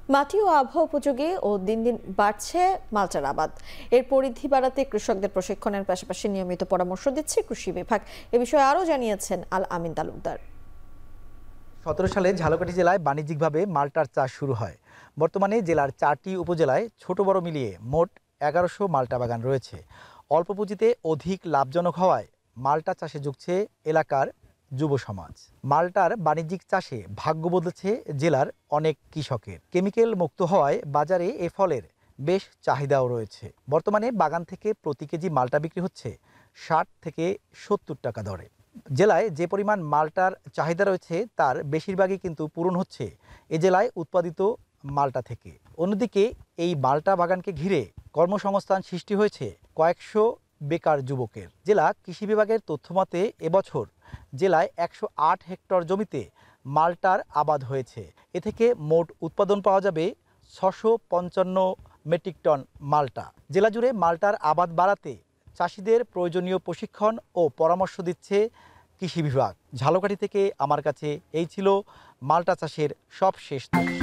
মাটি ও আবহাওয়া উপযোগী ও দিন দিন বাড়ছে মালটার আবাদ। এর পরিধি বাড়াতে কৃষকদের প্রশিক্ষণের পাশাপাশি নিয়মিত পরামর্শ দিচ্ছে কৃষি বিভাগ। এ বিষয়ে আরও জানিয়েছেন আল আমিন তালুকদার। 2017 সালে ঝালকাঠি জেলায় বাণিজ্যিকভাবে মাল্টার চাষ শুরু হয়। বর্তমানে জেলার 4টি উপজেলায় ছোট বড় মিলিয়ে মোট 1100 মাল্টা বাগান রয়েছে। অল্প পুঁজিতে অধিক লাভজনক হওয়ায় মাল্টা চাষে ঝুঁকছে এলাকার যুব সমাজ। মাল্টার বাণিজ্যিক চাষে ভাগ্য বদলেছে জেলার অনেক কৃষকের। কেমিক্যাল মুক্ত হওয়ায় বাজারে এ ফলের বেশ চাহিদাও রয়েছে। বর্তমানে বাগান থেকে প্রতি কেজি মাল্টা বিক্রি হচ্ছে 60 থেকে 70 টাকা দরে। জেলায় যে পরিমাণ মাল্টার চাহিদা রয়েছে তার বেশিরভাগই কিন্তু পূরণ হচ্ছে এ জেলায় উৎপাদিত মাল্টা থেকে। অন্যদিকে এই মাল্টা বাগানকে ঘিরে কর্মসংস্থান সৃষ্টি হয়েছে কয়েকশো বেকার যুবকের। জেলা কৃষি বিভাগের তথ্যমতে এবছর জেলায় 108 হেক্টর জমিতে মাল্টার আবাদ হয়েছে। এ থেকে মোট উৎপাদন পাওয়া যাবে 655 মেট্রিক টন মাল্টা। জেলা জুড়ে মাল্টার আবাদ বাড়াতে চাষিদের প্রয়োজনীয় প্রশিক্ষণ ও পরামর্শ দিচ্ছে কৃষি বিভাগ। ঝালকাঠি থেকে আমার কাছে এই ছিল মাল্টা চাষের সবশেষ তথ্য।